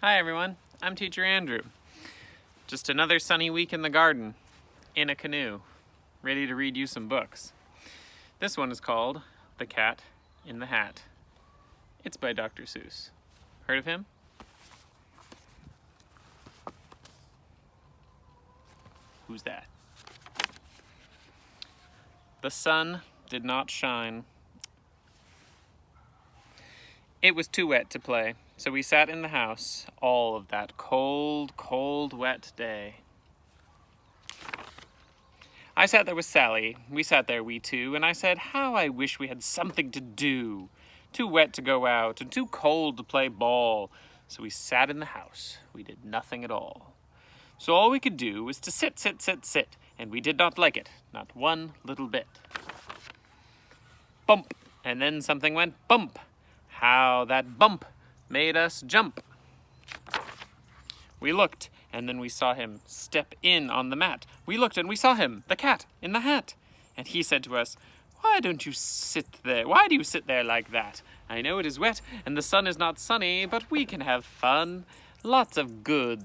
Hi everyone, I'm Teacher Andrew. Just another sunny week in the garden, in a canoe, ready to read you some books. This one is called The Cat in the Hat. It's by Dr. Seuss. Heard of him? Who's that? The sun did not shine. It was too wet to play, so we sat in the house all of that cold, cold, wet day. I sat there with Sally. We sat there, we two, and I said, how I wish we had something to do. Too wet to go out and too cold to play ball. So we sat in the house. We did nothing at all. So all we could do was to sit, and we did not like it, not one little bit. Bump, and then something went bump. How that bump made us jump. We looked, and then we saw him step in on the mat. We looked, and we saw him, the cat, in the hat. And he said to us, why don't you sit there? Why do you sit there like that? I know it is wet, and the sun is not sunny, but we can have fun. Lots of good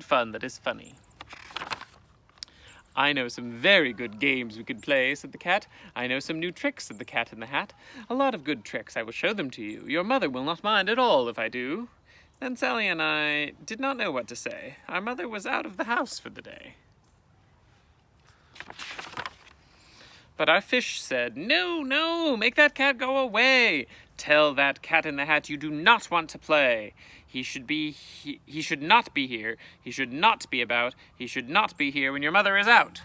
fun that is funny. I know some very good games we could play, said the cat. I know some new tricks, said the cat in the hat. A lot of good tricks. I will show them to you. Your mother will not mind at all if I do. Then Sally and I did not know what to say. Our mother was out of the house for the day. But our fish said, no, no, make that cat go away. Tell that cat in the hat you do not want to play. He should not be here. He should not be about. He should not be here when your mother is out.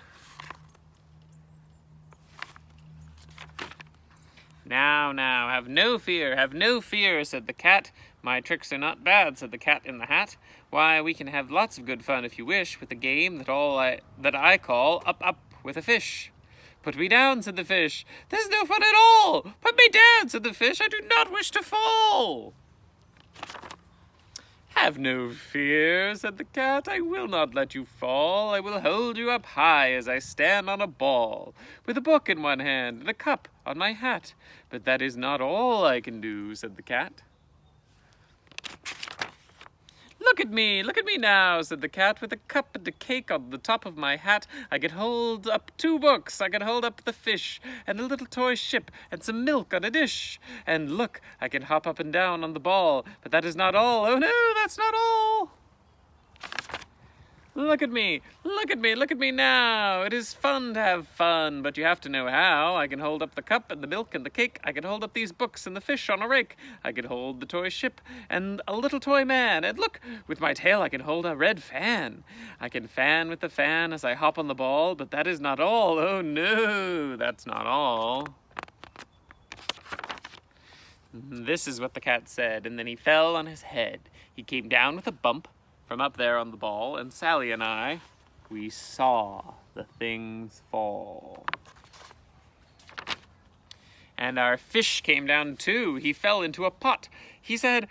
Now, have no fear, said the cat. My tricks are not bad, said the cat in the hat. Why, we can have lots of good fun if you wish, with a game that I call Up with a Fish. Put me down, said the fish. There's no fun at all. Put me down, said the fish. I do not wish to fall. Have no fear, said the cat. I will not let you fall. I will hold you up high as I stand on a ball, with a book in one hand and a cup on my hat. But that is not all I can do, said the cat. Look at me now, said the cat, with a cup and a cake on the top of my hat. I could hold up 2 books, I could hold up the fish, and a little toy ship, and some milk on a dish. And look, I can hop up and down on the ball, but that is not all. Oh no, that's not all. Look at me now. It is fun to have fun, but you have to know how. I can hold up the cup and the milk and the cake. I can hold up these books and the fish on a rake. I can hold the toy ship and a little toy man. And look, with my tail I can hold a red fan. I can fan with the fan as I hop on the ball, but that is not all. Oh no, that's not all. This is what the cat said, and then he fell on his head. He came down with a bump from up there on the ball, and Sally and I, we saw the things fall. And our fish came down too. He fell into a pot. He said,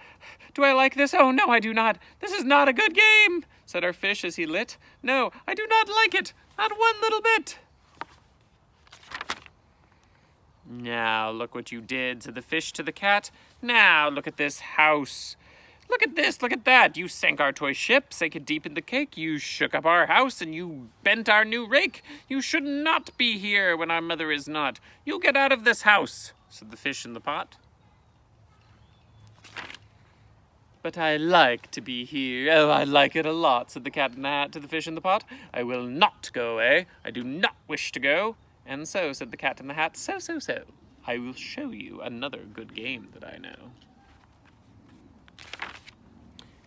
do I like this? Oh no, I do not. This is not a good game, said our fish as he lit. No, I do not like it, not one little bit. Now look what you did, said the fish to the cat. Now look at this house. Look at this, look at that. You sank our toy ship, sank it deep in the cake. You shook up our house and you bent our new rake. You should not be here when our mother is not. You'll get out of this house, said the fish in the pot. But I like to be here. Oh, I like it a lot, said the cat in the hat to the fish in the pot. I will not go away. I do not wish to go. And so, said the cat in the hat, so. I will show you another good game that I know.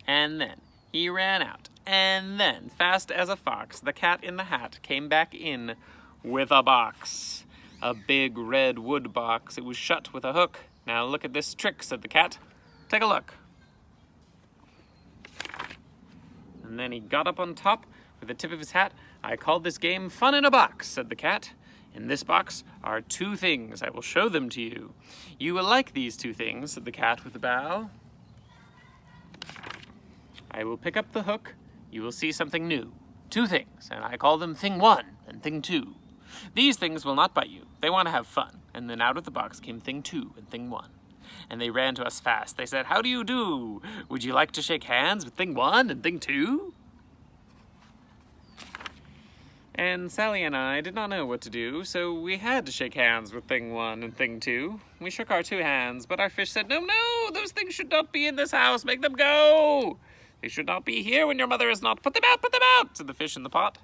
And then he ran out, and then, fast as a fox, the cat in the hat came back in with a box. A big red wood box. It was shut with a hook. Now look at this trick, said the cat. Take a look. And then he got up on top with the tip of his hat. I called this game Fun in a Box, said the cat. In this box are 2 things. I will show them to you. You will like these 2 things, said the cat with a bow. I will pick up the hook. You will see something new. 2 things, and I call them Thing 1 and Thing 2. These things will not bite you. They want to have fun. And then out of the box came Thing 2 and Thing 1. and they ran to us fast. They said, "How do you do? Would you like to shake hands with thing 1 and thing 2? And Sally and I did not know what to do, so we had to shake hands with thing 1 and thing 2. We shook our 2 hands, but our fish said, "No, no, those things should not be in this house. Make them go. They should not be here when your mother is not. Put them out," said the fish in the pot.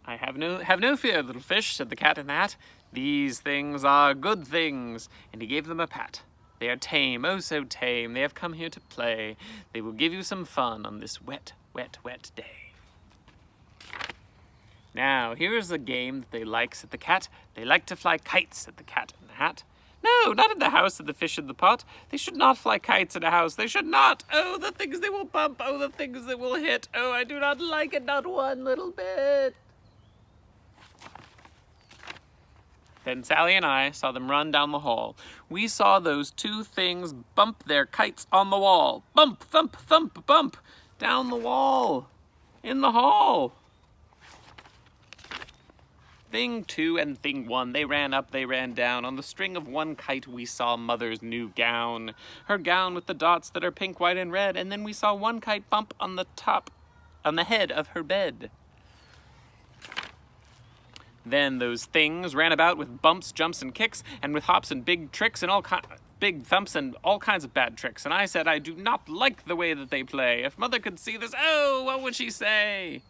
Have no fear, little fish," said the cat in the hat. "These things are good things." And he gave them a pat. "They are tame, oh so tame. They have come here to play. They will give you some fun on this wet, wet, wet day." "Now, here is a game that they like," said the cat. "They like to fly kites," said the cat in the hat. "No, not in the house," said the fish in the pot. "They should not fly kites in a house. They should not. Oh, the things they will bump. Oh, the things they will hit. Oh, I do not like it, not one little bit." Then Sally and I saw them run down the hall. We saw those 2 things bump their kites on the wall. Bump, thump, thump, bump. Down the wall. In the hall. Thing 2 and thing 1, they ran up, they ran down. On the string of one kite we saw Mother's new gown. Her gown with the dots that are pink, white, and red. And then we saw one kite bump on the head of her bed. Then those things ran about with bumps, jumps, and kicks, and with hops and big tricks and big thumps and all kinds of bad tricks. And I said, "I do not like the way that they play. If Mother could see this, oh, what would she say?"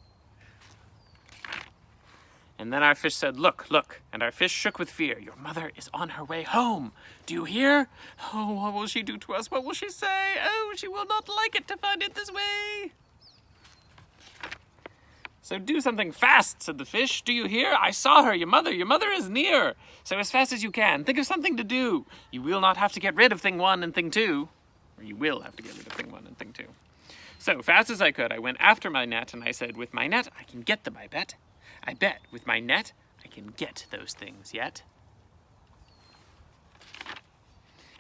And then our fish said, "Look, look." And our fish shook with fear. "Your mother is on her way home. Do you hear? Oh, what will she do to us? What will she say? Oh, she will not like it to find it this way." "So do something fast," said the fish. "Do you hear? I saw her, your mother is near. So as fast as you can, think of something to do. You will not have to get rid of thing 1 and thing 2. Or you will have to get rid of thing 1 and thing 2. So fast as I could, I went after my net, and I said, 'With my net, I can get them, I bet. I bet with my net, I can get those things yet.'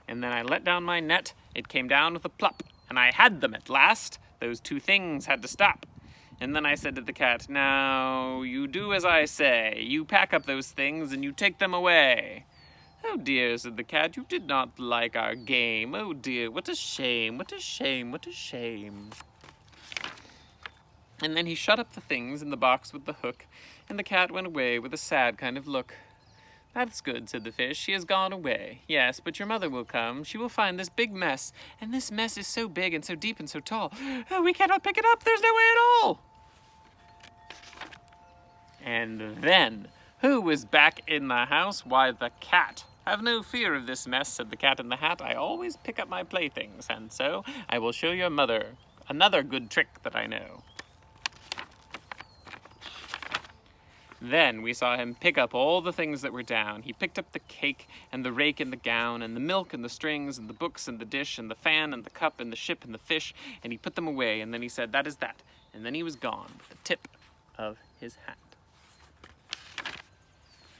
And then I let down my net. It came down with a plop, and I had them at last. Those 2 things had to stop. And then I said to the cat, 'Now, you do as I say. You pack up those things and you take them away.' 'Oh dear,' said the cat, 'you did not like our game. Oh dear, what a shame, what a shame, what a shame.' And then he shut up the things in the box with the hook, and the cat went away with a sad kind of look. 'That's good,' said the fish. 'She has gone away. Yes, but your mother will come. She will find this big mess, and this mess is so big and so deep and so tall. Oh, we cannot pick it up. There's no way at all.' And then, who was back in the house? Why, the cat. 'Have no fear of this mess,' said the cat in the hat. 'I always pick up my playthings, and so I will show your mother another good trick that I know.' Then we saw him pick up all the things that were down. He picked up the cake and the rake and the gown and the milk and the strings and the books and the dish and the fan and the cup and the ship and the fish, and he put them away, and then he said, 'That is that.' And then he was gone with the tip of his hat.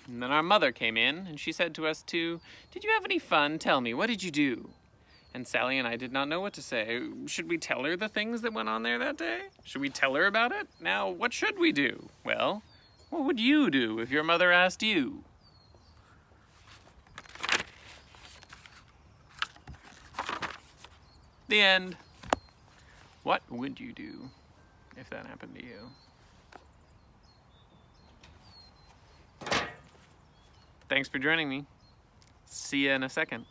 And then our mother came in, and she said to us two, 'Did you have any fun? Tell me, what did you do?' And Sally and I did not know what to say. Should we tell her the things that went on there that day? Should we tell her about it? Now, what should we do? Well, what would you do if your mother asked you? The end. What would you do if that happened to you? Thanks for joining me. See you in a second.